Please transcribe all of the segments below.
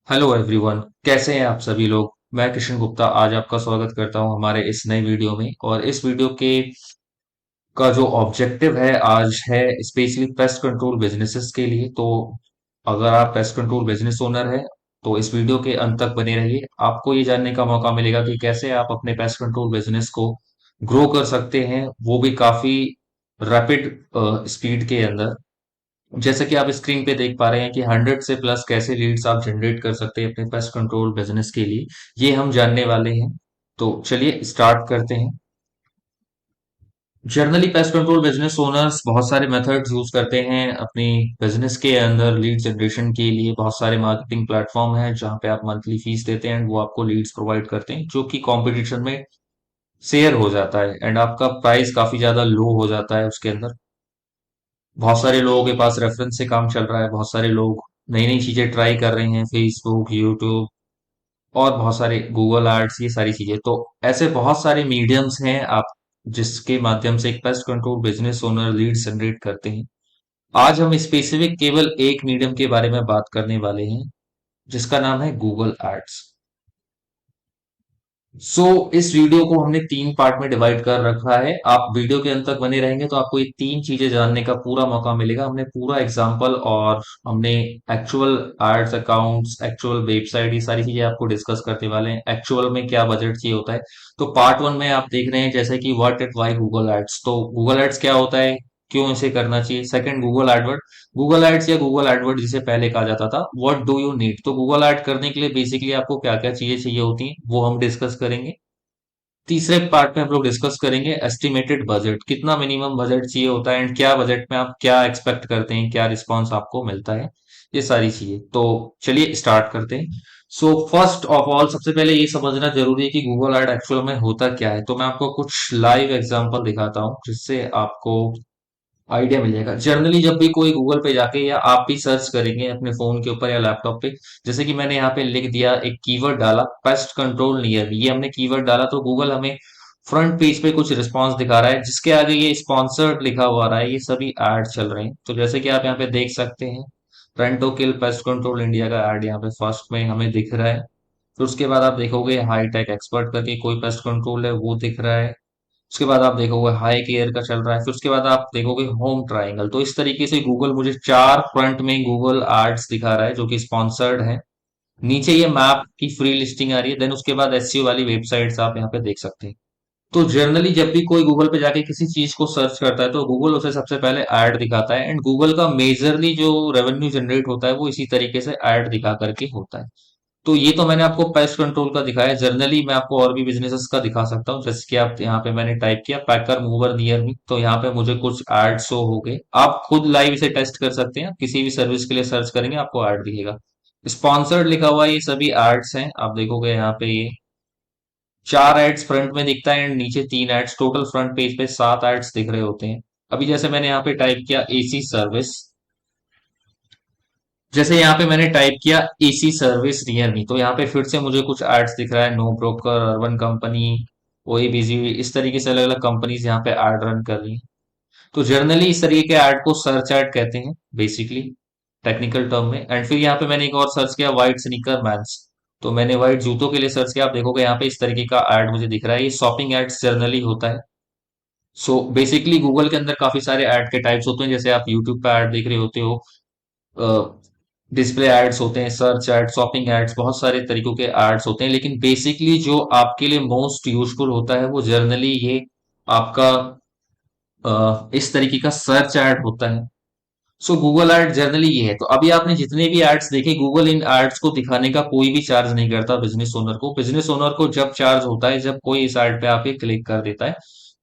Hello everyone, कैसे हैं आप सभी लोग। मैं किशन गुप्ता आज आपका स्वागत करता हूं हमारे इस नए वीडियो में। और इस वीडियो के का जो ऑब्जेक्टिव है आज है स्पेशली पेस्ट कंट्रोल बिजनेसेस के लिए। तो अगर आप पेस्ट कंट्रोल बिजनेस ओनर हैं तो इस वीडियो के अंत तक बने रहिए। आपको ये जानने का मौका मिलेगा कि कैसे आप अपने पेस्ट कंट्रोल बिजनेस को ग्रो कर सकते हैं, वो भी काफी रैपिड स्पीड के अंदर। जैसे कि आप स्क्रीन पे देख पा रहे हैं कि 100 से प्लस कैसे लीड्स आप जनरेट कर सकते हैं अपने पेस्ट कंट्रोल बिजनेस के लिए, ये हम जानने वाले हैं। तो चलिए स्टार्ट करते हैं। Generally pest control business owners बहुत सारे मेथड्स यूज करते हैं अपनी बिजनेस के अंदर लीड जनरेशन के लिए। बहुत सारे मार्केटिंग प्लेटफॉर्म हैं जहां पे आप मंथली फीस देते हैं एंड वो आपको लीड्स प्रोवाइड करते हैं, जो कि कंपटीशन में शेयर हो जाता है एंड आपका प्राइस काफी ज्यादा लो हो जाता है उसके अंदर। बहुत सारे लोगों के पास रेफरेंस से काम चल रहा है, बहुत सारे लोग नई नई चीजें ट्राई कर रहे हैं, फेसबुक, यूट्यूब और बहुत सारे गूगल एड्स, ये सारी चीजें। तो ऐसे बहुत सारे मीडियम्स हैं आप जिसके माध्यम से एक pest control business owner lead generate करते हैं। आज हम स्पेसिफिक केवल एक मीडियम के बारे में बात करने वाले हैं जिसका नाम है गूगल एड्स। इस वीडियो को हमने तीन पार्ट में डिवाइड कर रखा है। आप वीडियो के अंत तक बने रहेंगे तो आपको ये तीन चीजें जानने का पूरा मौका मिलेगा। हमने पूरा एग्जांपल और हमने actual ads accounts, actual website, ये सारी चीजें आपको डिस्कस करने वाले हैं। एक्चुअल में क्या बजट चाहिए होता है। तो पार्ट वन में आप देख रहे हैं जैसे कि what at why Google ads. तो गूगल एड्स क्या होता है, क्यों इसे करना चाहिए। Second, Google AdWord. Google ads या गूगल एडवर्ड जिसे पहले कहा जाता था, व्हाट डू यू नीड। तो गूगल एड करने के लिए बेसिकली आपको क्या क्या चीजें चाहिए होती हैं वो हम डिस्कस करेंगे। तीसरे पार्ट में हम लोग डिस्कस करेंगे एस्टिमेटेड बजट, कितना मिनिमम बजट चाहिए होता है एंड क्या बजट में आप क्या एक्सपेक्ट करते हैं, क्या रिस्पॉन्स आपको मिलता है, ये सारी चीजें। तो चलिए स्टार्ट करते हैं। फर्स्ट ऑफ ऑल सबसे पहले ये समझना जरूरी है कि गूगल एड एक्चुअल में होता क्या है। तो मैं आपको कुछ लाइव एग्जांपल दिखाता हूँ जिससे आपको आइडिया मिल जाएगा। जनरली जब भी कोई गूगल पे जाके या आप भी सर्च करेंगे अपने फोन के ऊपर या लैपटॉप पे, जैसे कि मैंने यहाँ पे लिख दिया, एक कीवर्ड डाला पेस्ट कंट्रोल नियर, ये हमने कीवर्ड डाला तो गूगल हमें फ्रंट पेज पे कुछ रिस्पांस दिखा रहा है जिसके आगे ये स्पॉन्सर्ड लिखा हुआ आ रहा है, ये सभी एड चल रहे हैं। तो जैसे कि आप यहाँ पे देख सकते हैं, रेंटो किल पेस्ट कंट्रोल इंडिया का एड यहाँ पे फर्स्ट में हमें दिख रहा है। फिर उसके बाद आप देखोगे हाईटेक एक्सपर्ट करके कोई पेस्ट कंट्रोल है वो दिख रहा है। उसके बाद आप देखोगे हाई केयर का चल रहा है। फिर उसके बाद आप देखोगे होम ट्रायंगल। तो इस तरीके से गूगल मुझे चार फ्रंट में गूगल एड्स दिखा रहा है जो कि स्पॉन्सर्ड है। नीचे ये मैप की फ्री लिस्टिंग आ रही है। देन उसके बाद एसईओ वाली वेबसाइट्स आप यहाँ पे देख सकते हैं। तो जनरली जब भी कोई गूगल पे जाके किसी चीज को सर्च करता है तो गूगल उसे सबसे पहले ऐड दिखाता है एंड गूगल का मेजरली जो रेवेन्यू जनरेट होता है वो इसी तरीके से ऐड दिखा करके होता है। तो ये तो मैंने आपको पेस्ट कंट्रोल का दिखाया। जनरली मैं आपको और भी बिजनेसेस का दिखा सकता हूँ, जैसे कि आप यहाँ पे मैंने टाइप किया पैकर मूवर नियर मी, तो यहाँ पे मुझे कुछ एड शो हो गए। आप खुद लाइव इसे टेस्ट कर सकते हैं, किसी भी सर्विस के लिए सर्च करेंगे आपको ऐड दिखेगा। स्पॉन्सर्ड लिखा हुआ है, ये सभी एड्स हैं। आप देखोगे यहाँ पे ये चार एड्स फ्रंट में दिखता है एंड नीचे तीन एड्स, टोटल फ्रंट पेज पे सात एड्स दिख रहे होते हैं। अभी जैसे मैंने यहाँ पे टाइप किया एसी सर्विस, जैसे यहाँ पे मैंने टाइप किया एसी सर्विस नियर मी, तो यहाँ पे फिर से मुझे कुछ एड्स दिख रहा है, नो ब्रोकर, अर्बन कंपनी, ओई बिजी, इस तरीके से अलग अलग कंपनीज यहाँ पे एड रन कर रही हैं। तो जनरली इस तरीके के एड को सर्च एड कहते हैं बेसिकली, टेक्निकल टर्म में। एंड फिर यहाँ पे मैंने एक और सर्च किया व्हाइट स्नीकर मैंस, तो मैंने व्हाइट जूतों के लिए सर्च किया। आप देखोगे यहाँ पे इस तरीके का एड मुझे दिख रहा है, ये शॉपिंग एड्स जनरली होता है। बेसिकली गूगल के अंदर काफी सारे ऐड के टाइप्स होते हैं, जैसे आप यूट्यूब पे ऐड देख रहे होते हो, डिस्प्ले एड्स होते हैं, सर्च एड, शॉपिंग एड्स, बहुत सारे तरीकों के एड्स होते हैं। लेकिन बेसिकली जो आपके लिए मोस्ट यूजफुल होता है वो जनरली ये आपका इस तरीके का सर्च एड होता है। गूगल एड जनरली ये है। तो अभी आपने जितने भी एड्स देखे, गूगल इन एड्स को दिखाने का कोई भी चार्ज नहीं करता बिजनेस ओनर को। बिजनेस ओनर को जब चार्ज होता है जब कोई इस एड पे आके क्लिक कर देता है।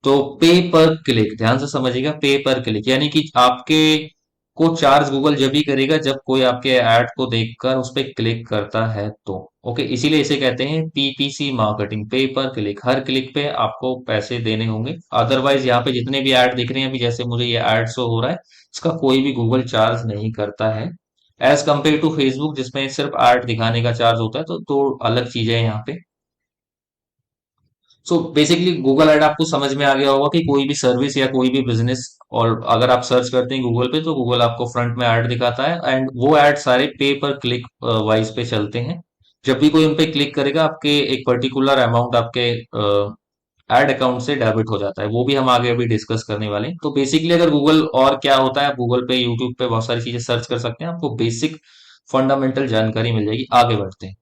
तो पे पर क्लिक, ध्यान से समझिएगा, पे पर क्लिक यानी कि आपके को चार्ज गूगल जब भी करेगा जब कोई आपके ऐड को देखकर उस पर क्लिक करता है तो। ओके, इसीलिए इसे कहते हैं पीपीसी मार्केटिंग, पे पर क्लिक। हर क्लिक पे आपको पैसे देने होंगे, अदरवाइज यहाँ पे जितने भी ऐड दिख रहे हैं, अभी जैसे मुझे ये ऐड शो हो रहा है, इसका कोई भी गूगल चार्ज नहीं करता है एज कंपेयर टू फेसबुक जिसमें सिर्फ ऐड दिखाने का चार्ज होता है। तो दो अलग चीजें हैं यहाँ पे। सो बेसिकली गूगल ऐड आपको समझ में आ गया होगा कि कोई भी सर्विस या कोई भी बिजनेस, और अगर आप सर्च करते हैं गूगल पे तो गूगल आपको फ्रंट में ऐड दिखाता है, एंड वो ऐड सारे पे पर क्लिक वाइज पे चलते हैं। जब भी कोई उन पे क्लिक करेगा आपके एक पर्टिकुलर अमाउंट आपके एड अकाउंट से डेबिट हो जाता है। वो भी हम आगे अभी डिस्कस करने वाले हैं। तो बेसिकली अगर गूगल और क्या होता है, आप गूगल पे यूट्यूब पे बहुत सारी चीजें सर्च कर सकते हैं, आपको बेसिक फंडामेंटल जानकारी मिल जाएगी। आगे बढ़ते हैं।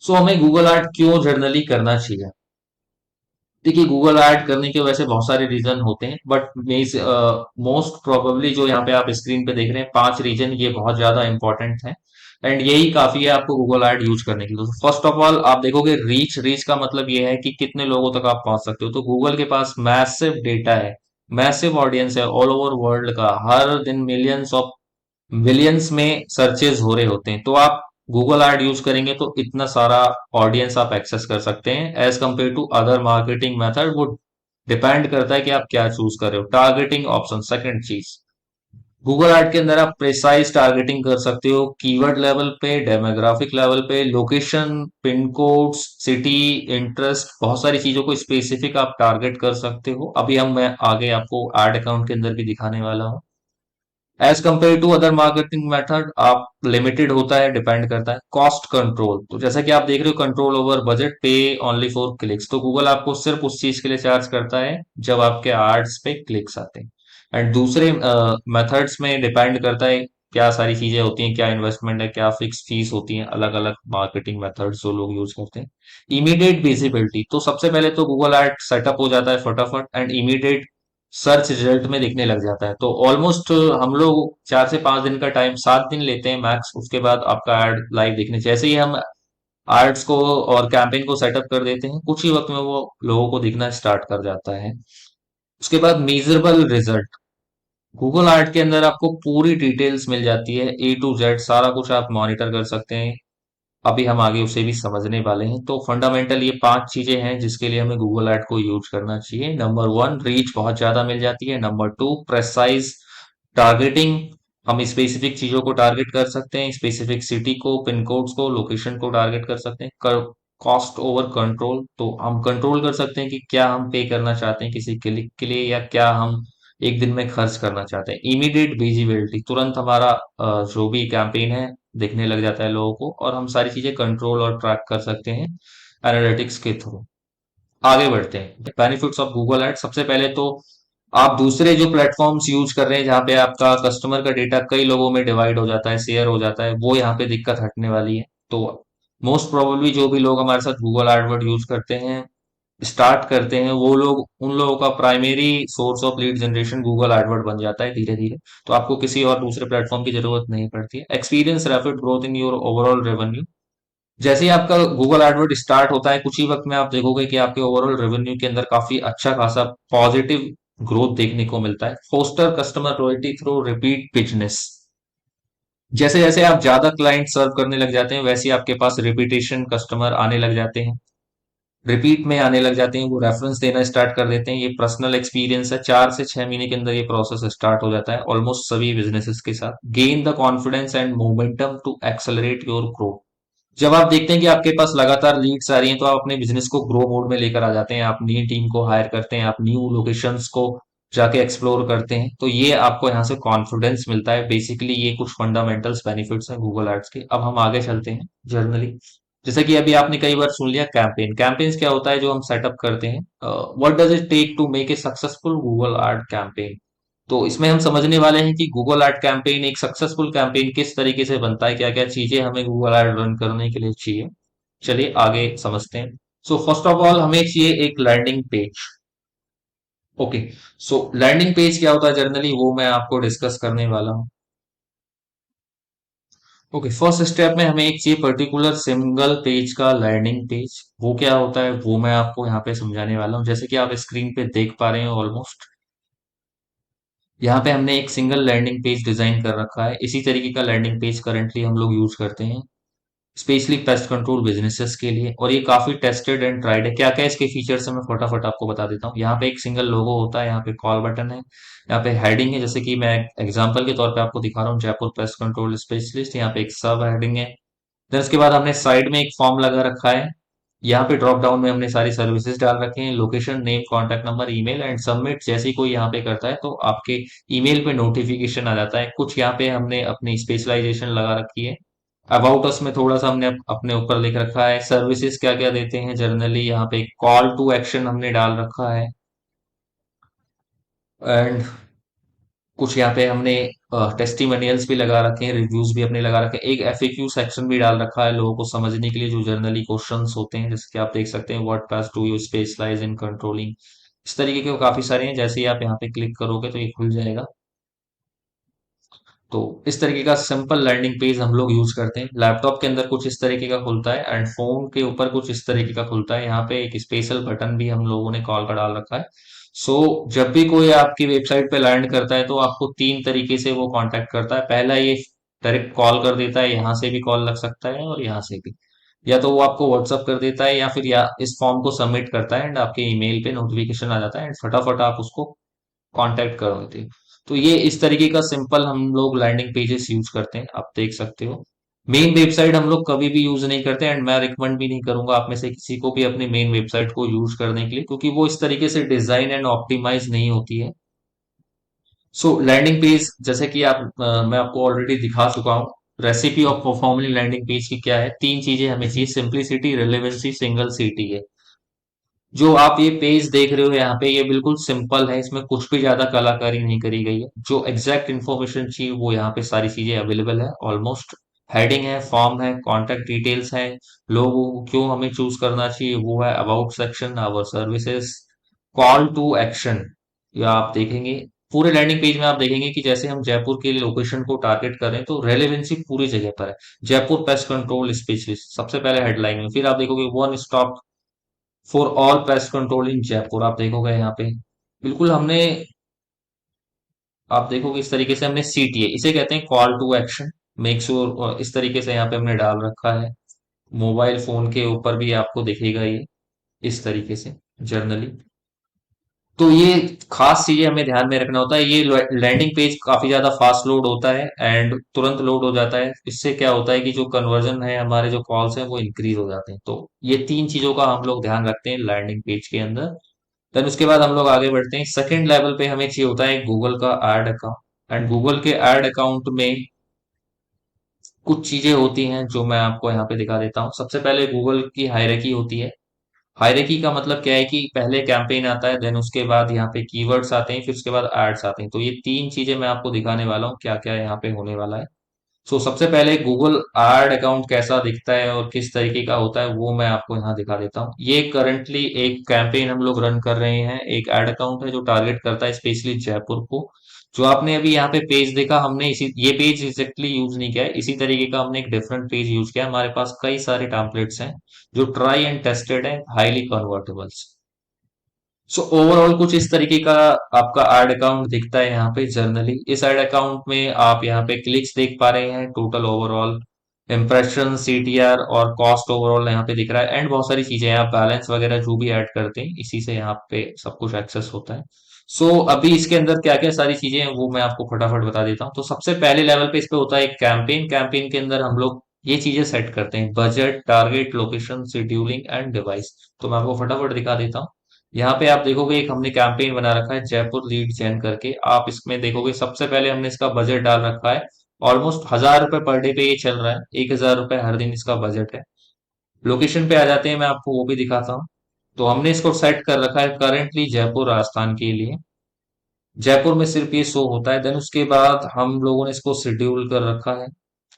सो हमें गूगल ऐड क्यों जर्नली करना चाहिए? देखिए, गूगल ऐड करने के वैसे बहुत सारे रीजन होते हैं, बट मोस्ट प्रोबेबली जो यहाँ पे आप स्क्रीन पे देख रहे हैं 5 रीजन, ये बहुत ज्यादा इंपॉर्टेंट है, एंड यही काफी है आपको गूगल ऐड यूज करने के लिए। तो फर्स्ट ऑफ ऑल आप देखोगे रीच। रीच का मतलब ये है कि कितने लोगों तक आप पहुंच सकते हो। तो गूगल के पास मैसिव डेटा है, मैसिव ऑडियंस है ऑल ओवर वर्ल्ड का। हर दिन मिलियंस ऑफ मिलियंस में सर्चेज हो रहे होते हैं। तो आप गूगल ऐड यूज करेंगे तो इतना सारा ऑडियंस आप एक्सेस कर सकते हैं as compare to other marketing method. वो डिपेंड करता है कि आप क्या चूज कर रहे हो। टारगेटिंग ऑप्शन, सेकंड चीज, गूगल ऐड के अंदर आप प्रिसाइज टारगेटिंग कर सकते हो, कीवर्ड लेवल पे, डेमोग्राफिक लेवल पे, location, pin codes, city, interest, बहुत सारी चीजों को स्पेसिफिक आप टारगेट कर सकते हो। अभी मैं आगे आपको ऐड अकाउंट के अंदर भी दिखाने वाला हूँ। As compare to other marketing method आप लिमिटेड होता है, डिपेंड करता है। कॉस्ट कंट्रोल, तो जैसा कि आप देख रहे हो, कंट्रोल ओवर बजट, पे ओनली फॉर क्लिक्स। तो गूगल आपको सिर्फ उस चीज के लिए चार्ज करता है जब आपके एड्स पे क्लिक्स आते हैं। एंड दूसरे मेथड्स में डिपेंड करता है क्या सारी चीजें होती हैं, क्या इन्वेस्टमेंट है, क्या फिक्स फीस होती है, अलग अलग मार्केटिंग मेथड्स जो लोग यूज करते हैं। इमीडिएट विजिबिलिटी, तो सबसे पहले तो गूगल एड सेटअप हो जाता है फटाफट, एंड इमीडिएट सर्च रिजल्ट में दिखने लग जाता है। तो ऑलमोस्ट हम लोग 4 से 5 दिन का टाइम, 7 दिन लेते हैं मैक्स, उसके बाद आपका एड लाइव दिखने। जैसे ही हम एड्स को और कैंपेन को सेटअप कर देते हैं, कुछ ही वक्त में वो लोगों को दिखना स्टार्ट कर जाता है। उसके बाद मेजरेबल रिजल्ट, गूगल एड के अंदर आपको पूरी डिटेल्स मिल जाती है, A to Z सारा कुछ आप मॉनिटर कर सकते हैं। अभी हम आगे उसे भी समझने वाले हैं। तो फंडामेंटल ये 5 चीजें हैं जिसके लिए हमें गूगल ऐड को यूज करना चाहिए। नंबर 1, रीच बहुत ज्यादा मिल जाती है। नंबर 2, प्रेसाइज टारगेटिंग, हम स्पेसिफिक चीजों को टारगेट कर सकते हैं, स्पेसिफिक सिटी को, पिन कोड्स को, लोकेशन को टारगेट कर सकते हैं। कॉस्ट ओवर कंट्रोल, तो हम कंट्रोल कर सकते हैं कि क्या हम पे करना चाहते हैं किसी क्लिक के लिए, या क्या हम एक दिन में खर्च करना चाहते हैं। इमीडिएट विजिबिलिटी, तुरंत हमारा जो भी कैंपेन है दिखने लग जाता है लोगों को, और हम सारी चीजें कंट्रोल और ट्रैक कर सकते हैं एनालिटिक्स के थ्रू। आगे बढ़ते हैं, बेनिफिट्स ऑफ गूगल एड। सबसे पहले तो आप दूसरे जो प्लेटफॉर्म्स यूज कर रहे हैं जहां पे आपका कस्टमर का डेटा कई लोगों में डिवाइड हो जाता है, शेयर हो जाता है, वो यहाँ पे दिक्कत हटने वाली है। तो मोस्ट प्रोबेबली जो भी लोग हमारे साथ गूगल एडवर्ड यूज करते हैं, स्टार्ट करते हैं, वो लोग, उन लोगों का primary source of lead generation Google Edward बन जाता है धीरे धीरे। तो आपको किसी और दूसरे प्लेटफॉर्म की जरूरत नहीं पड़ती है। Experience rapid growth in your overall revenue, जैसे ही आपका गूगल एडवर्ड स्टार्ट होता है कुछ ही वक्त में आप देखोगे कि आपके ओवरऑल रेवेन्यू के अंदर काफी अच्छा खासा पॉजिटिव ग्रोथ देखने को मिलता है। Foster customer loyalty through repeat business, जैसे जैसे आप ज्यादा क्लाइंट सर्व करने लग जाते हैं वैसे ही आपके पास रिपीटेशन कस्टमर आने लग जाते हैं, रिपीट में आने लग जाते हैं, वो रेफरेंस देना स्टार्ट कर देते हैं। ये पर्सनल एक्सपीरियंस है, 4 से 6 महीने के अंदर ये प्रोसेस स्टार्ट हो जाता है ऑलमोस्ट सभी बिजनेसेस के साथ। Gain the confidence and momentum to accelerate your growth, जब आप देखते हैं कि आपके पास लगातार लीड्स आ रही हैं तो आप अपने बिजनेस को ग्रो मोड में लेकर आ जाते हैं। आप नई टीम को हायर करते हैं, आप न्यू लोकेशंस को जाके एक्सप्लोर करते हैं, तो ये आपको यहाँ से कॉन्फिडेंस मिलता है। बेसिकली ये कुछ फंडामेंटल्स बेनिफिट्स हैं गूगल एड्स के। अब हम आगे चलते हैं जर्नली। जैसे कि अभी आपने कई बार सुन लिया कैंपेन। कैंपेन्स क्या होता है जो हम सेटअप करते हैं? What does it take to make a successful Google ad campaign? तो इसमें हम समझने वाले हैं कि गूगल एड कैंपेन, एक सक्सेसफुल कैंपेन किस तरीके से बनता है, क्या क्या चीजें हमें गूगल एड रन करने के लिए चाहिए। चलिए आगे समझते हैं। सो फर्स्ट ऑफ ऑल हमें चाहिए एक लैंडिंग पेज। ओके, सो लैंडिंग पेज क्या होता है जनरली, वो मैं आपको डिस्कस करने वाला हूँ। ओके, फर्स्ट स्टेप में हमें एक चाहिए पर्टिकुलर सिंगल पेज का लैंडिंग पेज। वो क्या होता है वो मैं आपको यहाँ पे समझाने वाला हूँ। जैसे कि आप स्क्रीन पे देख पा रहे हैं, ऑलमोस्ट यहाँ पे हमने एक सिंगल लैंडिंग पेज डिजाइन कर रखा है। इसी तरीके का लैंडिंग पेज करंटली हम लोग यूज करते हैं स्पेशली पेस्ट कंट्रोल बिजनेसेस के लिए, और ये काफी टेस्टेड एंड ट्राइड है। क्या क्या इसके फीचर्स है मैं फटाफट आपको बता देता हूँ। यहाँ पे एक सिंगल लोगो होता है, यहाँ पे कॉल बटन है, यहाँ पे हेडिंग है, जैसे कि मैं एग्जांपल के तौर पे आपको दिखा रहा हूँ, जयपुर पेस्ट कंट्रोल स्पेशलिस्ट। यहाँ पे एक सब हेडिंग है। देन उसके बाद हमने साइड में एक फॉर्म लगा रखा है, यहाँ पे ड्रॉप डाउन में हमने सारी सर्विसेज डाल रखे हैं, location, name, contact number, email and submit. जैसे ही कोई यहाँ पे करता है तो आपके ईमेल पे नोटिफिकेशन आ जाता है। कुछ यहाँ पे हमने अपनी स्पेशलाइजेशन लगा रखी है। अबाउट अस में थोड़ा सा हमने अपने ऊपर लिख रखा है, सर्विसेज क्या क्या देते हैं जनरली। यहाँ पे कॉल टू एक्शन हमने डाल रखा है, एंड कुछ यहाँ पे हमने टेस्टिमोनियल्स भी लगा रखे हैं, रिव्यूज भी अपने लगा रखे हैं। एक एफएक्यू सेक्शन भी डाल रखा है लोगों को समझने के लिए, जो जनरली क्वेश्चंस होते हैं, जैसे कि आप देख सकते हैं, what task do you specialize in controlling. इस तरीके के काफी सारे हैं। जैसे ही आप यहाँ पे क्लिक करोगे तो ये खुल जाएगा। तो इस तरीके का सिंपल लैंडिंग पेज हम लोग यूज करते हैं। लैपटॉप के अंदर कुछ इस तरीके का खुलता है एंड फोन के ऊपर कुछ इस तरीके का खुलता है। यहाँ पे एक स्पेशल बटन भी हम लोगों ने कॉल का डाल रखा है। सो जब भी कोई आपकी वेबसाइट पे लैंड करता है तो आपको तीन तरीके से वो कांटेक्ट करता है। पहला, ये डायरेक्ट कॉल कर देता है, यहाँ से भी कॉल लग सकता है और यहाँ से भी, या तो वो आपको व्हाट्सअप कर देता है या फिर या इस फॉर्म को सबमिट करता है एंड आपके ईमेल पे नोटिफिकेशन आ जाता है एंड फटाफट आप उसको कांटेक्ट करो देते हैं। तो ये इस तरीके का सिंपल हम लोग लैंडिंग पेजेस यूज करते हैं, आप देख सकते हो। मेन वेबसाइट हम लोग कभी भी यूज नहीं करते एंड मैं रिकमेंड भी नहीं करूंगा आप में से किसी को भी अपनी मेन वेबसाइट को यूज करने के लिए, क्योंकि वो इस तरीके से डिजाइन एंड ऑप्टिमाइज नहीं होती है। सो लैंडिंग पेज जैसे कि मैं आपको ऑलरेडी दिखा चुका हूँ। Recipe of performing landing page की क्या है, तीन चीजें हमें चाहिए, सिंप्लिसिटी, रिलेवेंसी, सिंगल सिटी है। जो आप ये पेज देख रहे हो यहाँ पे, ये बिल्कुल सिंपल है, इसमें कुछ भी ज्यादा कलाकारी नहीं करी गई है। जो एग्जैक्ट इन्फॉर्मेशन चाहिए वो यहाँ पे सारी चीजें अवेलेबल है ऑलमोस्ट। हेडिंग है, फॉर्म है, कॉन्टेक्ट डिटेल्स है, लोगों को क्यों हमें चूज करना चाहिए वो है, about section, our services, call to action. या आप देखेंगे पूरे लैंडिंग पेज में, आप देखेंगे कि जैसे हम जयपुर के लोकेशन को टारगेट कर रहे हैं तो रेलेवेंसी पूरी जगह पर है। जयपुर पेस्ट कंट्रोल स्पेशलिस्ट सबसे पहले हेडलाइन में, फिर आप देखोगे one stop for all pest control इन जयपुर, आप देखोगे यहाँ पे बिल्कुल हमने, आप देखोगे इस तरीके से हमने सीटीए, इसे कहते हैं call to action, make sure, इस तरीके से यहाँ पे हमने डाल रखा है। मोबाइल फोन के ऊपर भी आपको दिखेगा ये इस तरीके से जर्नली। तो ये खास चीजें हमें ध्यान में रखना होता है। ये लैंडिंग पेज काफी ज्यादा फास्ट लोड होता है एंड तुरंत लोड हो जाता है। इससे क्या होता है कि जो कन्वर्जन है, हमारे जो कॉल्स हैं वो इंक्रीज हो जाते हैं। तो ये तीन चीजों का हम लोग ध्यान रखते हैं लैंडिंग पेज के अंदर। देन उसके बाद हम लोग आगे बढ़ते हैं, सेकंड लेवल पे हमें चाहिए होता है गूगल का एड अकाउंट। एंड गूगल के एड अकाउंट में कुछ चीजें होती हैं जो मैं आपको यहाँ पे दिखा देता हूँ। सबसे पहले गूगल की हायरार्की होती है। हायरार्की का मतलब क्या है कि पहले कैंपेन आता है, देन उसके बाद यहाँ पे कीवर्ड्स आते हैं, फिर उसके बाद एड्स आते हैं। तो ये तीन चीजें मैं आपको दिखाने वाला हूँ, क्या क्या यहाँ पे होने वाला है। सो सबसे पहले गूगल एड अकाउंट कैसा दिखता है और किस तरीके का होता है वो मैं आपको यहाँ दिखा देता हूँ। ये करंटली एक कैंपेन हम लोग रन कर रहे हैं, एक एड अकाउंट है जो टारगेट करता है स्पेशली जयपुर को। जो आपने अभी यहाँ पे पेज देखा, हमने इसी ये पेज एग्जैक्टली यूज नहीं किया है, इसी तरीके का हमने एक डिफरेंट पेज यूज किया है। हमारे पास कई सारे टेम्पलेट्स हैं जो ट्राई एंड टेस्टेड है, हाईली कन्वर्टेबल्स। सो ओवरऑल कुछ इस तरीके का आपका एड अकाउंट दिखता है यहाँ पे जर्नली। इस एड अकाउंट में आप यहाँ पे क्लिक्स देख पा रहे हैं, टोटल ओवरऑल इम्प्रेशन, सीटीआर और कॉस्ट ओवरऑल यहाँ पे दिख रहा है एंड बहुत सारी चीजें हैं। आप बैलेंस वगैरह जो भी ऐड करते हैं इसी से यहाँ पे सब कुछ एक्सेस होता है। सो अभी इसके अंदर क्या क्या सारी चीजें हैं वो मैं आपको फटाफट बता देता हूँ। तो सबसे पहले लेवल पे इस पे होता है एक कैंपेन। कैंपेन के अंदर हम लोग ये चीजें सेट करते हैं, budget, target, location, scheduling and device. तो मैं आपको फटाफट दिखा देता हूँ। यहाँ पे आप देखोगे एक हमने कैंपेन बना रखा है जयपुर लीड जेन करके। आप इसमें देखोगे सबसे पहले हमने इसका बजट डाल रखा है, ऑलमोस्ट 1,000 रुपए पर डे पे ये चल रहा है, 1,000 रुपए हर दिन इसका बजट है। लोकेशन पे आ जाते हैं, मैं आपको वो भी दिखाता हूँ। तो हमने इसको सेट कर रखा है करंटली जयपुर राजस्थान के लिए। जयपुर में सिर्फ ये शो होता है। देन उसके बाद हम लोगों ने इसको शेड्यूल कर रखा है।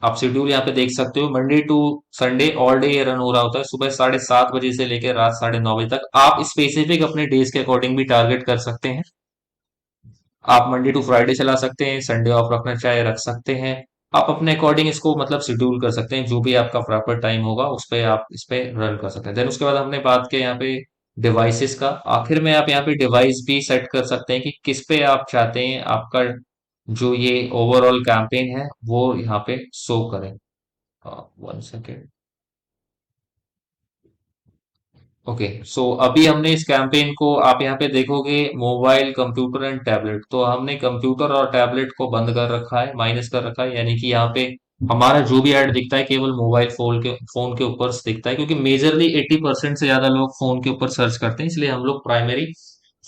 आप शेड्यूल यहाँ पे देख सकते हो, Monday to Sunday all day ये रन हो रहा होता है, सुबह 7:30 बजे से लेकर रात 9:30 बजे तक। आप स्पेसिफिक अपने डेज के अकॉर्डिंग भी टारगेट कर सकते हैं। आप मंडे टू फ्राइडे चला सकते हैं, संडे ऑफ रखना चाहे रख सकते हैं। आप अपने अकॉर्डिंग इसको मतलब शेड्यूल कर सकते हैं, जो भी आपका प्रॉपर टाइम होगा उस पे आप इस पे रन कर सकते हैं। देन उसके बाद हमने बात किया यहाँ पे डिवाइसेस का। आखिर में आप यहाँ पे डिवाइस भी सेट कर सकते हैं कि किस पे आप चाहते हैं आपका जो ये ओवरऑल कैंपेन है वो यहाँ पे शो करें। One second. ओके, सो अभी हमने इस कैंपेन को, आप यहाँ पे देखोगे मोबाइल, कंप्यूटर एंड टैबलेट। तो हमने कंप्यूटर और टैबलेट को बंद कर रखा है, माइनस कर रखा है, यानी कि यहाँ पे हमारा जो भी ऐड दिखता है केवल मोबाइल फोन के ऊपर दिखता है, क्योंकि मेजरली 80% से ज्यादा लोग फोन के ऊपर सर्च करते हैं, इसलिए हम लोग प्राइमरी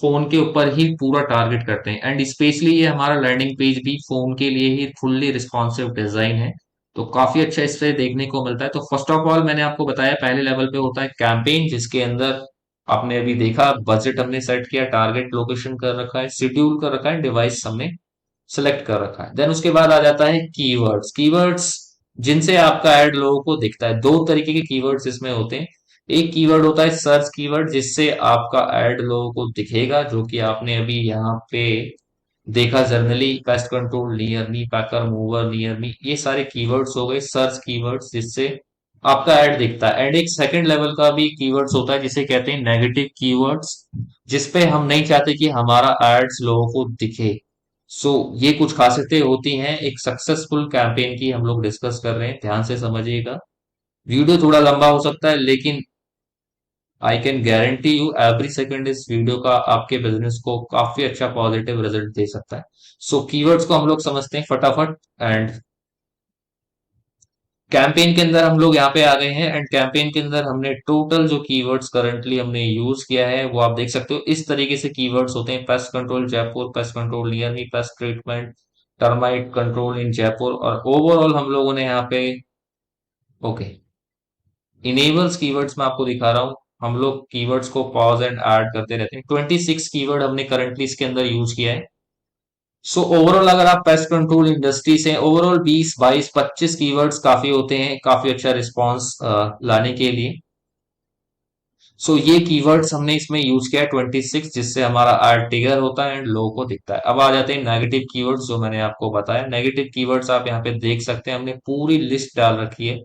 फोन के ऊपर ही पूरा टारगेट करते हैं। एंड स्पेशली ये हमारा लैंडिंग पेज भी फोन के लिए ही फुल्ली रिस्पॉन्सिव डिजाइन है, तो काफी अच्छा इससे देखने को मिलता है। तो फर्स्ट ऑफ ऑल मैंने आपको बताया पहले लेवल पे होता है कैंपेन, जिसके अंदर आपने अभी देखा बजट हमने सेट किया, टारगेट लोकेशन कर रखा है, शेड्यूल कर रखा है, डिवाइस हमने सेलेक्ट कर रखा है। देन उसके बाद आ जाता है कीवर्ड्स। कीवर्ड्स जिनसे आपका ऐड लोगों को दिखता है, दो तरीके के कीवर्ड्स इसमें होते हैं। एक कीवर्ड होता है सर्च कीवर्ड, जिससे आपका ऐड लोगों को दिखेगा, जो कि आपने अभी यहाँ पे देखा, generally, pest control near me, packer mover near me, ये सारे कीवर्ड्स हो गए सर्च कीवर्ड्स जिससे आपका ऐड दिखता है। एंड एक सेकंड लेवल का भी कीवर्ड्स होता है जिसे कहते हैं नेगेटिव कीवर्ड्स, जिसपे हम नहीं चाहते कि हमारा एड्स लोगों को दिखे। सो ये कुछ खासियतें होती हैं एक सक्सेसफुल कैंपेन की, हम लोग डिस्कस कर रहे हैं, ध्यान से समझिएगा। वीडियो थोड़ा लंबा हो सकता है, लेकिन I can guarantee you every second इस वीडियो का आपके बिजनेस को काफी अच्छा पॉजिटिव रिजल्ट दे सकता है। सो कीवर्ड्स को हम लोग समझते हैं फटाफट। एंड कैंपेन के अंदर हम लोग यहाँ पे आ गए हैं, एंड कैंपेन के अंदर हमने टोटल जो कीवर्ड्स करंटली हमने यूज किया है वो आप देख सकते हो। इस तरीके से कीवर्ड्स होते हैं: pest control Jaipur, paste control near मी, पेस्ट ट्रीटमेंट, टर्माइट कंट्रोल इन जयपुर। और ओवरऑल हम लोगों ने यहाँ पे, ओके, इनेबल्स कीवर्ड्स में आपको दिखा रहा हूँ। हम लोग कीवर्ड्स को पॉज एंड ऐड करते रहते हैं। 26 कीवर्ड हमने करंटली इसके अंदर यूज किया है। सो ओवरऑल अगर आप पेस्ट कंट्रोल इंडस्ट्री से, ओवरऑल 20 22 25 कीवर्ड्स काफी होते हैं काफी अच्छा रिस्पॉन्स लाने के लिए। सो ये कीवर्ड्स हमने इसमें यूज किया है 26, जिससे हमारा ऐड ट्रिगर होता है एंड लोगों को दिखता है। अब आ जाते हैं नेगेटिव कीवर्ड्स, जो मैंने आपको बताया। नेगेटिव कीवर्ड्स आप यहाँ पे देख सकते हैं, हमने पूरी लिस्ट डाल रखी है,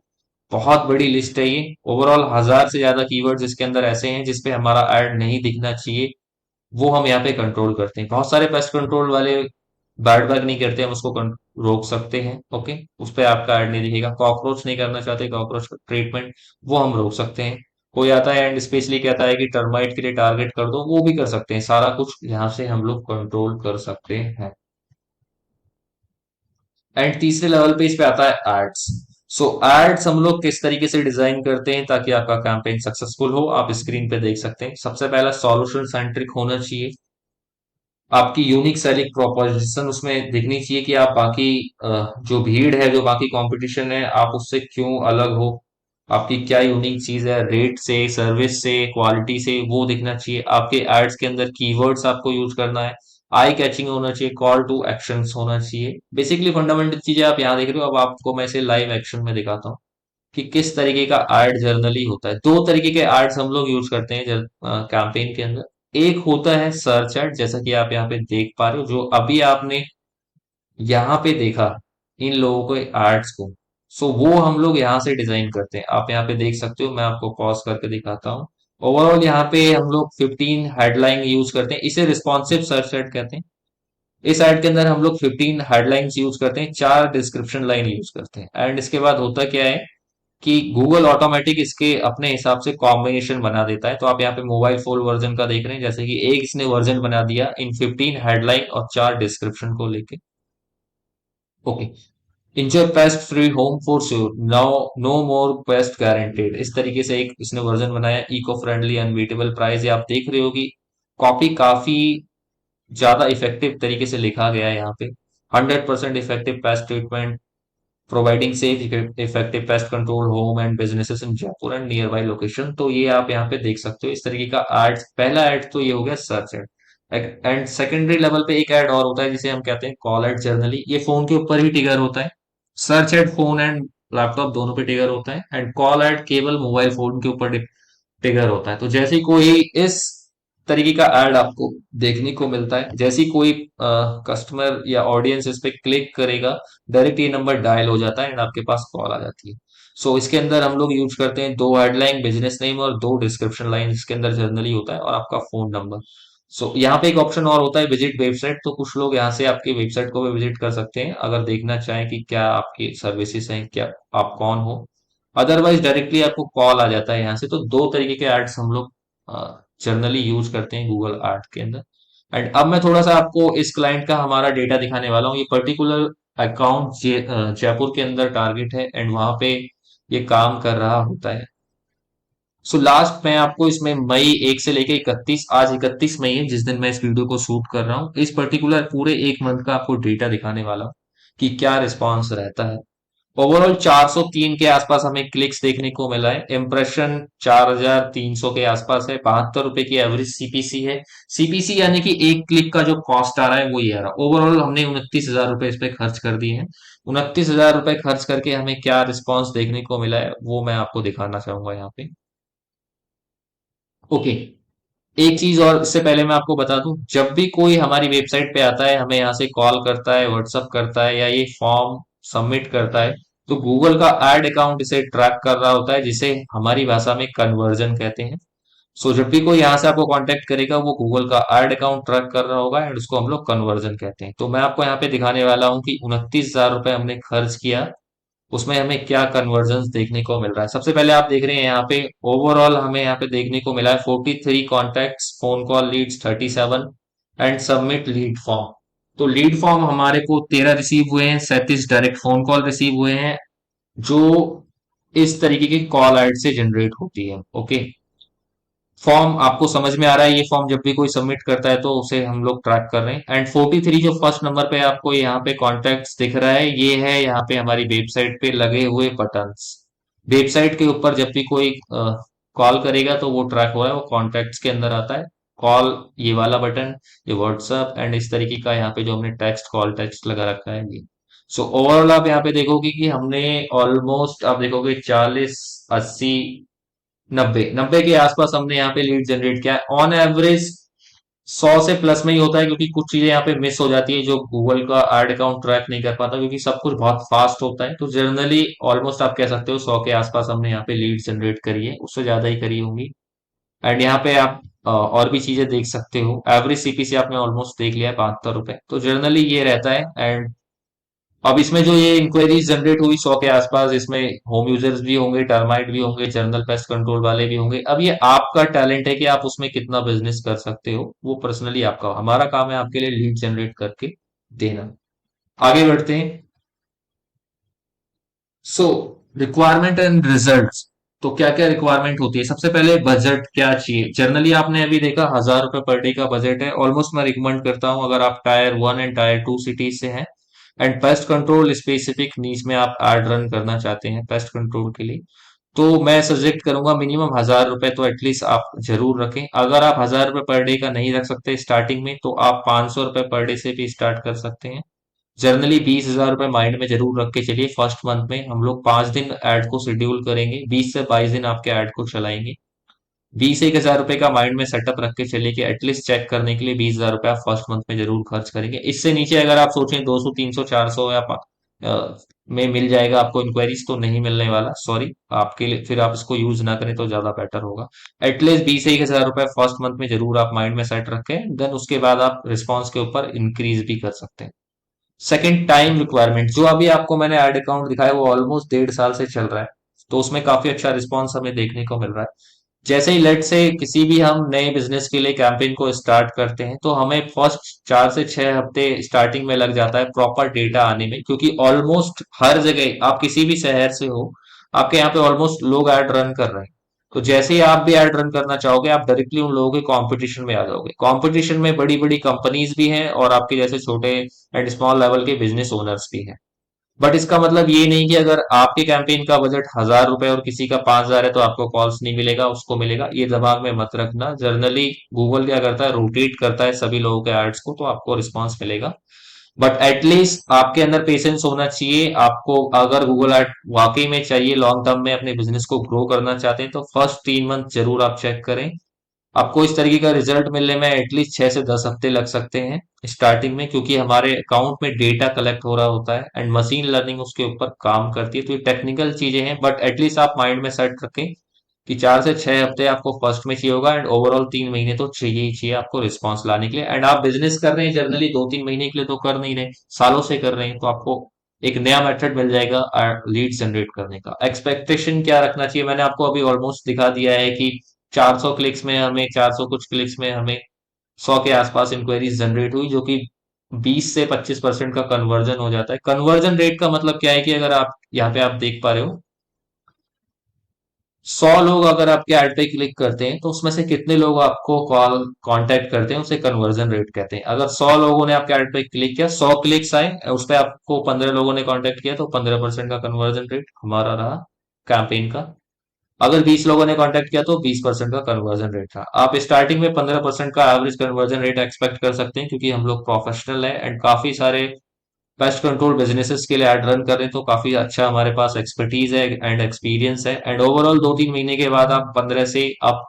बहुत बड़ी लिस्ट है ये। ओवरऑल 1000 से ज्यादा कीवर्ड्स इसके अंदर ऐसे हैं जिसपे हमारा ऐड नहीं दिखना चाहिए, वो हम यहाँ पे कंट्रोल करते हैं। बहुत सारे पेस्ट कंट्रोल वाले बैड वर्क नहीं करते, हम उसको रोक सकते हैं। ओके, उस पर आपका ऐड नहीं दिखेगा। कॉकरोच नहीं करना चाहते, कॉकरोच ट्रीटमेंट, वो हम रोक सकते हैं। कोई आता है एंड स्पेशली कहता है कि टर्माइट के लिए टारगेट कर दो, वो भी कर सकते हैं। सारा कुछ यहाँ से हम लोग कंट्रोल कर सकते हैं। एंड तीसरे लेवल पे इस पे आता है एड्स। सो एड्स हम लोग किस तरीके से डिजाइन करते हैं ताकि आपका कैंपेन सक्सेसफुल हो, आप स्क्रीन पे देख सकते हैं। सबसे पहला सॉल्यूशन सेंट्रिक होना चाहिए, आपकी यूनिक सेलिंग प्रोपोजिशन उसमें दिखनी चाहिए कि आप बाकी जो भीड़ है, जो बाकी कंपटीशन है, आप उससे क्यों अलग हो, आपकी क्या यूनिक चीज है, रेट से, सर्विस से, क्वालिटी से, वो दिखना चाहिए। आपके एड्स के अंदर कीवर्ड्स आपको यूज करना है, आई कैचिंग होना चाहिए, कॉल टू एक्शंस होना चाहिए। बेसिकली फंडामेंटल चीजें आप यहाँ देख रहे हो। अब आपको मैं इसे लाइव एक्शन में दिखाता हूँ कि किस तरीके का एड जर्नली होता है। दो तरीके के एड्स हम लोग यूज करते हैं कैंपेन के अंदर। एक होता है सर्च एड, जैसा कि आप यहाँ पे देख पा रहे हो, जो अभी आपने यहाँ पे देखा इन लोगों के एड्स को। सो वो हम लोग यहाँ से डिजाइन करते हैं, आप यहाँ पे देख सकते हो। मैं आपको पॉज करके दिखाता हूँ। ओवरऑल यहाँ पे हम लोग 15 हेडलाइन यूज करते हैं, इसे रिस्पॉन्सिव सर्च एड कहते हैं। इस एड के अंदर हम लोग 15 हेडलाइंस यूज करते हैं, 4 डिस्क्रिप्शन लाइन यूज करते हैं। एंड इसके बाद होता क्या है कि गूगल ऑटोमेटिक इसके अपने हिसाब से कॉम्बिनेशन बना देता है। तो आप यहाँ पे मोबाइल फोन वर्जन का देख रहे हैं, जैसे कि एक इसने वर्जन बना दिया इन 15 हेडलाइन और 4 डिस्क्रिप्शन को लेके। Okay, enjoy pest free home for sure, no no more pest guaranteed, इस तरीके से एक इसने वर्जन बनाया। इको फ्रेंडली अनबीटेबल प्राइस, ये आप देख रहे हो कि कॉपी काफी ज्यादा इफेक्टिव तरीके से लिखा गया है यहाँ पे। 100% effective paste treatment, providing safe effective pest control home and businesses in Jaipur and near by location. तो ये आप यहाँ पे देख सकते हो इस तरीके का एड। पहला एड तो ये हो गया search add. And secondary level पे एक एड और होता है जिसे हम कहते हैं कॉल एड जर्नली, ये फोन के ऊपर ही ट्रिगर होता है। Search add phone and laptop दोनों पे ट्रिगर होता है, एंड कॉल एड केवल मोबाइल फोन के ऊपर ट्रिगर होता है। तो जैसे ही कोई इस तरीके का एड आपको देखने को मिलता है, जैसे ही कोई कस्टमर या ऑडियंस इस पे क्लिक करेगा, डायरेक्ट ये नंबर डायल हो जाता है एंड आपके पास कॉल आ जाती है। सो इसके अंदर हम लोग यूज करते हैं दो हेडलाइन बिजनेस नेम और दो डिस्क्रिप्शन लाइन, इसके अंदर जनरली होता है, और आपका फोन नंबर। सो यहाँ पे एक ऑप्शन और होता है विजिट वेबसाइट, तो कुछ लोग यहाँ से आपकी वेबसाइट को भी विजिट कर सकते हैं अगर देखना चाहें कि क्या आपकी सर्विसेज हैं, क्या आप कौन हो। अदरवाइज डायरेक्टली आपको कॉल आ जाता है यहाँ से। तो दो तरीके के एड्स हम लोग जनरली यूज करते हैं गूगल एड के अंदर। एंड अब मैं थोड़ा सा आपको इस क्लाइंट का हमारा डेटा दिखाने वाला हूँ। ये पर्टिकुलर अकाउंट जयपुर के अंदर टारगेट है एंड वहां पे ये काम कर रहा होता है। सो लास्ट मैं आपको इसमें मई 1 से लेके 31, आज 31 मई है जिस दिन मैं इस वीडियो को शूट कर रहा हूँ, इस पर्टिकुलर पूरे एक मंथ का आपको डेटा दिखाने वाला हूँ कि क्या रिस्पॉन्स रहता है। ओवरऑल 403 के आसपास हमें क्लिक्स देखने को मिला है, इम्प्रेशन 4300 के आसपास है, 72 रुपए की एवरेज सीपीसी है। सीपीसी यानी कि एक क्लिक का जो कॉस्ट आ रहा है वो ये आ रहा है। ओवरऑल हमने 29,000 रुपए इस पे खर्च कर दिए हैं। 29,000 रुपए खर्च करके हमें क्या रिस्पॉन्स देखने को मिला है वो मैं आपको दिखाना चाहूंगा यहाँ पे। ओके, एक चीज और इससे पहले मैं आपको बता दूं, जब भी कोई हमारी वेबसाइट पे आता है, हमें यहाँ से कॉल करता है, व्हाट्सअप करता है या ये फॉर्म सबमिट करता है, तो गूगल का एड अकाउंट इसे ट्रैक कर रहा होता है, जिसे हमारी भाषा में कन्वर्जन कहते हैं। सो जब भी कोई यहाँ से आपको कांटेक्ट करेगा वो गूगल का एड अकाउंट ट्रैक कर रहा होगा एंड उसको हम लोग कन्वर्जन कहते हैं। तो मैं आपको यहाँ पे दिखाने वाला हूँ कि 29,000 रुपए हमने खर्च किया, उसमें हमें क्या कन्वर्जन्स देखने को मिल रहा है। सबसे पहले आप देख रहे हैं यहाँ पे ओवरऑल हमें यहाँ पे देखने को मिला है 43 contacts, phone call leads 37 and submit lead form. तो लीड फॉर्म हमारे को 13 रिसीव हुए हैं, 37 डायरेक्ट फोन कॉल रिसीव हुए हैं जो इस तरीके की कॉल ऐड से जनरेट होती है। ओके, फॉर्म आपको समझ में आ रहा है, ये फॉर्म जब भी कोई सबमिट करता है तो उसे हम लोग ट्रैक कर रहे हैं। एंड 43 जो फर्स्ट नंबर पे आपको यहाँ पे कॉन्टैक्ट्स दिख रहा है, ये है यहाँ पे हमारी वेबसाइट पे लगे हुए बटन्स। वेबसाइट के ऊपर जब भी कोई कॉल करेगा तो वो ट्रैक हो रहा है, वो कॉन्टैक्ट्स के अंदर आता है। कॉल ये वाला बटन, ये व्हाट्सएप एंड इस तरीके का यहाँ पे जो हमने टेक्स्ट, कॉल टेक्स्ट लगा रखा है ये। सो ओवरऑल आप यहाँ पे देखोगे कि हमने ऑलमोस्ट, आप देखोगे 40, 80, 90 के आसपास हमने यहाँ पे लीड जनरेट किया है। ऑन एवरेज 100 से प्लस में ही होता है, क्योंकि कुछ चीजें यहाँ पे मिस हो जाती है जो गूगल का एड अकाउंट ट्रैक नहीं कर पाता, क्योंकि सब कुछ बहुत फास्ट होता है। तो जनरली ऑलमोस्ट आप कह सकते हो 100 के आसपास हमने यहाँ पे लीड जनरेट करी है, उससे ज्यादा ही करी होंगी। एंड यहाँ पे आप और भी चीजें देख सकते हो। एवरेज सीपीसी आपने ऑलमोस्ट देख लिया है, 72 रुपए। तो जनरली ये रहता है। एंड अब इसमें जो ये इंक्वायरीज जनरेट हुई 100 के आसपास, इसमें होम यूजर्स भी होंगे, टर्माइट भी होंगे, जर्नल पेस्ट कंट्रोल वाले भी होंगे। अब ये आपका टैलेंट है कि आप उसमें कितना बिजनेस कर सकते हो, वो पर्सनली आपका, हमारा काम है आपके लिए लीड जनरेट करके देना। आगे बढ़ते हैं। सो रिक्वायरमेंट एंड रिजल्ट्स। तो क्या क्या रिक्वायरमेंट होती है, सबसे पहले बजट क्या चाहिए। जनरली आपने अभी देखा 1,000 रुपए पर डे का बजट है। ऑलमोस्ट मैं रिकमेंड करता हूं अगर आप टायर 1 एंड टायर 2 सिटीज से हैं एंड पेस्ट कंट्रोल स्पेसिफिक नीच में आप एड रन करना चाहते हैं पेस्ट कंट्रोल के लिए, तो मैं सजेस्ट करूंगा मिनिमम 1,000 रुपए तो एटलीस्ट आप जरूर रखें। अगर आप 1,000 रुपए पर डे का नहीं रख सकते स्टार्टिंग में, तो आप 500 रुपए पर डे से भी स्टार्ट कर सकते हैं। जनरली 20,000 रुपए माइंड में जरूर रख के चलिए। फर्स्ट मंथ में हम लोग 5 दिन ऐड को शेड्यूल करेंगे, 20 से 22 दिन आपके ऐड को चलाएंगे। 20 1,000 रुपए का माइंड में सेटअप रख के चलिए कि एटलीस्ट चेक करने के लिए 20,000 रुपए आप फर्स्ट मंथ में जरूर खर्च करेंगे। इससे नीचे अगर आप सोचें 200 300 400 या में मिल जाएगा आपको इंक्वायरीज, तो नहीं मिलने वाला, सॉरी आपके लिए। फिर आप इसको यूज ना करें तो ज्यादा बेटर होगा। एटलीस्ट 20 1,000 रुपए फर्स्ट मंथ में जरूर आप माइंड में सेट रखें, देन उसके बाद आप रिस्पॉन्स के ऊपर इंक्रीज भी कर सकते हैं। Second, time requirement. जो अभी आपको मैंने एड अकाउंट दिखाया वो ऑलमोस्ट 1.5 साल से चल रहा है, तो उसमें काफी अच्छा रिस्पॉन्स हमें देखने को मिल रहा है। जैसे ही लेट से किसी भी हम नए बिजनेस के लिए कैंपेन को स्टार्ट करते हैं, तो हमें फर्स्ट 4 से 6 हफ्ते स्टार्टिंग में लग जाता है प्रॉपर डेटा आने में, क्योंकि ऑलमोस्ट हर जगह आप किसी भी शहर से हो, आपके यहाँ पे ऑलमोस्ट लोग ऐड रन कर रहे हैं। तो जैसे ही आप भी ऐड रन करना चाहोगे, आप डायरेक्टली उन लोगों के कंपटीशन में आ जाओगे। कंपटीशन में बड़ी बड़ी कंपनीज भी हैं और आपके जैसे छोटे एंड स्मॉल लेवल के बिजनेस ओनर्स भी हैं। बट इसका मतलब ये नहीं कि अगर आपके कैंपेन का बजट 1,000 रुपए और किसी का 5,000 है तो आपको कॉल्स नहीं मिलेगा, उसको मिलेगा, ये दिमाग में मत रखना। जनरली गूगल क्या करता है, रोटेट करता है सभी लोगों के एड्स को, तो आपको रिस्पॉन्स मिलेगा। बट एटलीस्ट आपके अंदर पेशेंस होना चाहिए। आपको अगर गूगल एड वाकई में चाहिए, लॉन्ग टर्म में अपने बिजनेस को ग्रो करना चाहते हैं, तो फर्स्ट 3 मंथ जरूर आप चेक करें। आपको इस तरीके का रिजल्ट मिलने में एटलीस्ट 6 से 10 हफ्ते लग सकते हैं स्टार्टिंग में, क्योंकि हमारे अकाउंट में डेटा कलेक्ट हो रहा होता है एंड मशीन लर्निंग उसके ऊपर काम करती है। तो ये टेक्निकल चीजें हैं, बट एटलीस्ट आप माइंड में सेट रखें कि 4 से 6 हफ्ते आपको फर्स्ट में चाहिए होगा एंड ओवरऑल 3 महीने तो चाहिए ही चाहिए आपको रिस्पॉन्स लाने के लिए। एंड आप बिजनेस कर रहे हैं जनरली 2 3 महीने के लिए तो कर नहीं रहे, सालों से कर रहे हैं, तो आपको एक नया मेथड मिल जाएगा लीड जनरेट करने का। एक्सपेक्टेशन क्या रखना चाहिए, मैंने आपको अभी ऑलमोस्ट दिखा दिया है कि 400 क्लिक्स में हमें, 400 कुछ क्लिक्स में हमें 100 के आसपास इंक्वायरीज जनरेट हुई, जो कि 20 से 25% का कन्वर्जन हो जाता है। कन्वर्जन रेट का मतलब क्या है कि अगर आप यहाँ पे आप देख पा रहे हो, 100 लोग अगर आपके ऐड पे क्लिक करते हैं तो उसमें से कितने लोग आपको कॉल कांटेक्ट करते हैं, उसे कन्वर्जन रेट कहते हैं। अगर 100 लोगों ने आपके ऐड पे क्लिक किया, 100 क्लिक्स आए, उस पे आपको 15 लोगों ने कांटेक्ट किया, तो 15% का कन्वर्जन रेट हमारा रहा कैंपेन का। अगर 20 लोगों ने कांटेक्ट किया तो 20% का कन्वर्जन रेट था। आप स्टार्टिंग में 15% का एवरेज कन्वर्जन रेट एक्सपेक्ट कर सकते हैं, क्योंकि हम लोग प्रोफेशनल है एंड काफी सारे पेस्ट कंट्रोल बिजनेसेस के लिए ऐड रन कर रहे हैं, तो काफी अच्छा हमारे पास एक्सपर्टीज है एंड एक्सपीरियंस है। एंड ओवरऑल 2-3 महीने के बाद आप 15 से आप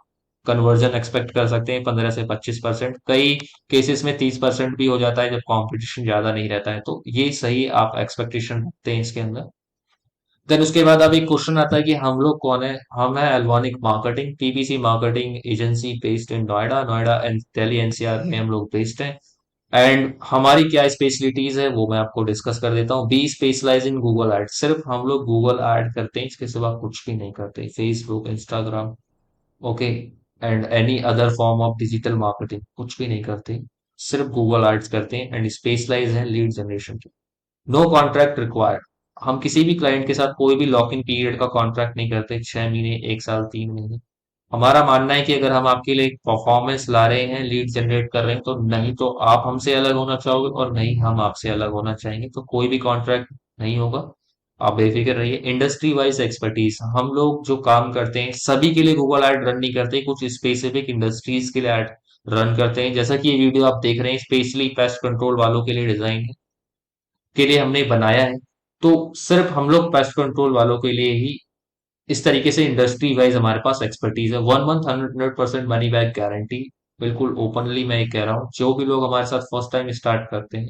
कन्वर्जन एक्सपेक्ट कर सकते हैं, 15 से 25%, कई केसेस में 30% भी हो जाता है जब कंपटीशन ज्यादा नहीं रहता है। तो ये सही आप एक्सपेक्टेशन रखते हैं इसके अंदर। देन उसके बाद अब एक क्वेश्चन आता है कि हम लोग कौन है। हम है Elvonic marketing, PPC marketing agency based in Noida. Noida and Delhi NCR में हम लोग बेस्ड हैं। एंड हमारी क्या स्पेशलिटीज है वो मैं आपको डिस्कस कर देता हूँ। Be specialise in Google ad, सिर्फ हम लोग गूगल ऐड करते हैं, इसके सिवा कुछ भी नहीं करते। Facebook, Instagram, okay, and any other form of digital marketing कुछ भी नहीं करते, सिर्फ गूगल एड्स करते हैं। एंड स्पेशलाइज है लीड जनरेशन के। नो कॉन्ट्रैक्ट रिक्वायर्ड, हम किसी भी क्लाइंट के साथ कोई भी लॉक इन पीरियड का कॉन्ट्रैक्ट नहीं करते, 6 महीने, 1 साल, 3 महीने। हमारा मानना है कि अगर हम आपके लिए परफॉर्मेंस ला रहे हैं, लीड जनरेट कर रहे हैं, तो नहीं तो आप हमसे अलग होना चाहोगे और नहीं हम आपसे अलग होना चाहेंगे, तो कोई भी कॉन्ट्रैक्ट नहीं होगा। आप बेफिक्र रहिए। इंडस्ट्री वाइज एक्सपर्टीज, हम लोग जो काम करते हैं सभी के लिए गूगल ऐड रन नहीं करते, कुछ स्पेसिफिक इंडस्ट्रीज के लिए ऐड रन करते हैं। जैसा कि ये वीडियो आप देख रहे हैं स्पेशली पेस्ट कंट्रोल वालों के लिए डिजाइन है, के लिए हमने बनाया है। तो सिर्फ हम लोग पेस्ट कंट्रोल वालों के लिए ही इस तरीके से इंडस्ट्री वाइज हमारे पास एक्सपर्टीज है। 1 मंथ 100% मनी बैक गारंटी, बिल्कुल ओपनली मैं ये कह रहा हूँ। जो भी लोग हमारे साथ फर्स्ट टाइम स्टार्ट करते हैं,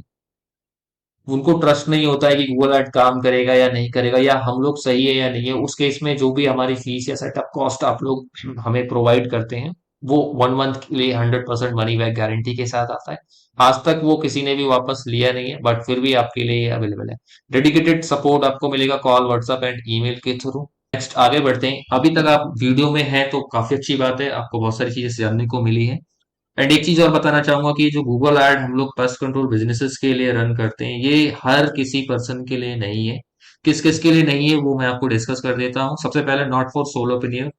उनको ट्रस्ट नहीं होता है कि गूगल ऐड काम करेगा या नहीं करेगा, या हम लोग सही है या नहीं है, उस केस में जो भी हमारी फीस या सेटअप कॉस्ट आप लोग हमें प्रोवाइड करते हैं, वो 1 मंथ के लिए 100% मनी बैक गारंटी के साथ आता है। आज तक वो किसी ने भी वापस लिया नहीं है, बट फिर भी आपके लिए अवेलेबल है। डेडिकेटेड सपोर्ट आपको मिलेगा कॉल, व्हाट्सएप एंड ईमेल के थ्रू। नेक्स्ट आगे बढ़ते हैं। अभी तक आप वीडियो में हैं तो काफी अच्छी बात है, आपको बहुत सारी चीजें जानने को मिली है। एंड एक चीज और बताना चाहूंगा कि जो गूगल ऐड हम लोग पेस्ट कंट्रोल बिजनेसेस के लिए रन करते हैं, ये हर किसी पर्सन के लिए नहीं है। किस किस के लिए नहीं है वो मैं आपको डिस्कस कर देता हूँ। सबसे पहले, नॉट फॉर सोलोप्रेन्योर।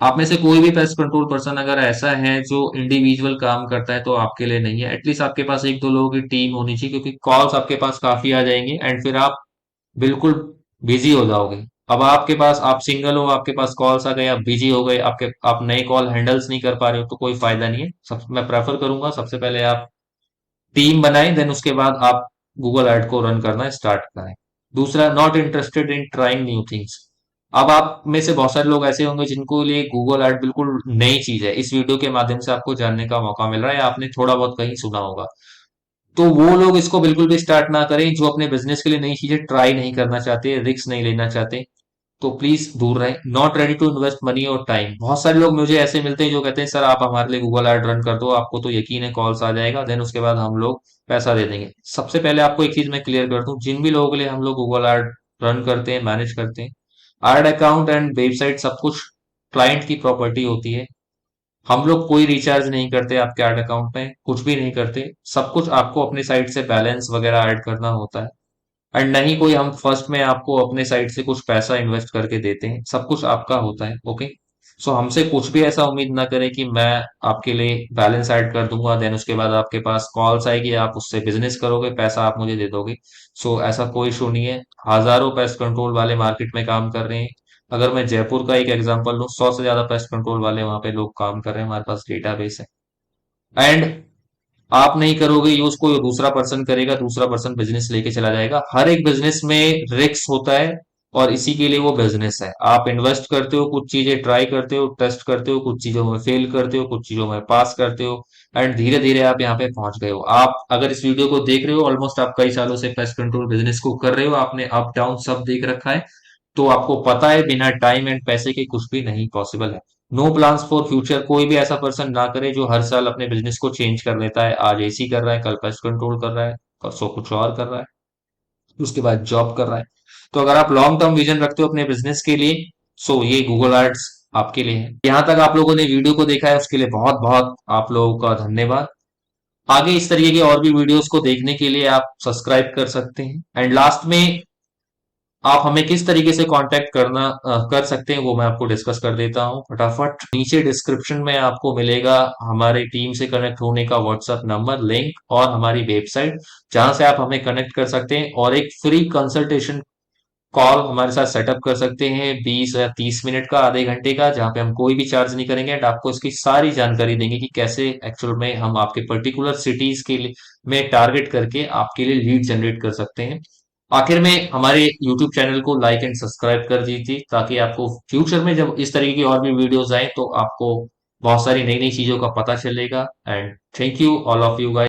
आप में से कोई भी पेस्ट कंट्रोल पर्सन अगर ऐसा है जो इंडिविजुअल काम करता है, तो आपके लिए नहीं है। एटलीस्ट आपके पास 1-2 लोगों की टीम होनी चाहिए, क्योंकि कॉल्स आपके पास काफी आ जाएंगे एंड फिर आप बिल्कुल बिजी हो जाओगे। अब आपके पास, आप सिंगल हो, आपके पास कॉल्स आ गए, आप बिजी हो गए, आपके आप नए कॉल हैंडल्स नहीं कर पा रहे हो, तो कोई फायदा नहीं है। सब मैं प्रेफर करूंगा सबसे पहले आप टीम बनाएं, देन उसके बाद आप गूगल ऐड को रन करना स्टार्ट करें। दूसरा, not interested in trying new things. अब आप में से बहुत सारे लोग ऐसे होंगे जिनको लिए गूगल ऐड बिल्कुल नई चीज है। इस वीडियो के माध्यम से आपको जानने का मौका मिल रहा है, आपने थोड़ा बहुत कहीं सुना होगा। तो वो लोग इसको बिल्कुल भी स्टार्ट ना करें जो अपने बिजनेस के लिए नई चीजें ट्राई नहीं करना चाहते, रिस्क नहीं लेना चाहते। तो प्लीज दूर रहें। Not ready to invest money और टाइम। बहुत सारे लोग मुझे ऐसे मिलते हैं जो कहते हैं सर आप हमारे लिए गूगल ऐड रन कर दो, आपको तो यकीन है कॉल्स आ जाएगा, देन उसके बाद हम लोग पैसा दे देंगे। सबसे पहले आपको एक चीज मैं क्लियर कर दूं, जिन भी लोगों के लिए हम लोग गूगल ऐड रन करते हैं, मैनेज करते हैं, ऐड अकाउंट एंड वेबसाइट सब कुछ क्लाइंट की प्रॉपर्टी होती है। हम लोग कोई रिचार्ज नहीं करते आपके ऐड अकाउंट में, कुछ भी नहीं करते। सब कुछ आपको अपने साइड से बैलेंस वगैरह ऐड करना होता है। एंड नहीं कोई हम फर्स्ट में आपको अपने साइड से कुछ पैसा इन्वेस्ट करके देते हैं, सब कुछ आपका होता है। ओके, सो हमसे कुछ भी ऐसा उम्मीद ना करें कि मैं आपके लिए बैलेंस ऐड कर दूंगा, देन उसके बाद आपके पास कॉल्स आएगी, आप उससे बिजनेस करोगे, पैसा आप मुझे दे दोगे। सो ऐसा कोई इशू नहीं है। हजारों पेस्ट कंट्रोल वाले मार्केट में काम कर रहे हैं। अगर मैं जयपुर का एक एग्जांपल लूं, 100 से ज्यादा पेस्ट कंट्रोल वाले वहां पे लोग काम कर रहे हैं, हमारे पास डेटाबेस है। एंड आप नहीं करोगे यूज, कोई दूसरा पर्सन करेगा, दूसरा पर्सन बिजनेस लेके चला जाएगा। हर एक बिजनेस में रिस्क होता है और इसी के लिए वो बिजनेस है। आप इन्वेस्ट करते हो, कुछ चीजें ट्राई करते हो, टेस्ट करते हो, कुछ चीजों में फेल करते हो, कुछ चीजों में पास करते हो, एंड धीरे धीरे आप यहाँ पे पहुंच गए हो। आप अगर इस वीडियो को देख रहे हो, ऑलमोस्ट आप कई सालों से पेस्ट कंट्रोल बिजनेस को कर रहे हो, आपने अप डाउन सब देख रखा है, तो आपको पता है बिना टाइम एंड पैसे के कुछ भी नहीं पॉसिबल है। नो प्लान्स फॉर फ्यूचर, कोई भी ऐसा पर्सन ना करे जो हर साल अपने बिजनेस को चेंज कर लेता है। आज एसी कर रहा है, कल पेस्ट कंट्रोल कर रहा है, परसों कुछ और कर रहा है, उसके बाद जॉब कर रहा है। तो अगर आप लॉन्ग टर्म विजन रखते हो अपने बिजनेस के लिए, सो ये गूगल एड्स आपके लिए है। यहाँ तक आप लोगों ने वीडियो को देखा है उसके लिए बहुत बहुत आप लोगों का धन्यवाद। आगे इस तरीके की और भी वीडियोस को देखने के लिए आप सब्सक्राइब कर सकते हैं। एंड लास्ट में आप हमें किस तरीके से कांटेक्ट कर सकते हैं वो मैं आपको डिस्कस कर देता हूं फटाफट। नीचे डिस्क्रिप्शन में आपको मिलेगा हमारे टीम से कनेक्ट होने का व्हाट्सएप नंबर, लिंक और हमारी वेबसाइट, जहां से आप हमें कनेक्ट कर सकते हैं और एक फ्री कंसल्टेशन कॉल हमारे साथ सेटअप कर सकते हैं, 20 या 30 मिनट का, आधे घंटे का, जहां पे हम कोई भी चार्ज नहीं करेंगे एंड आपको इसकी सारी जानकारी देंगे कि कैसे एक्चुअल में हम आपके पर्टिकुलर सिटीज के लिए में टारगेट करके आपके लिए लीड जनरेट कर सकते हैं। आखिर में हमारे यूट्यूब चैनल को लाइक एंड सब्सक्राइब कर दीजिए, ताकि आपको फ्यूचर में जब इस तरीके की और भी वीडियोस आए तो आपको बहुत सारी नई नई चीजों का पता चलेगा। And thank you all of you guys.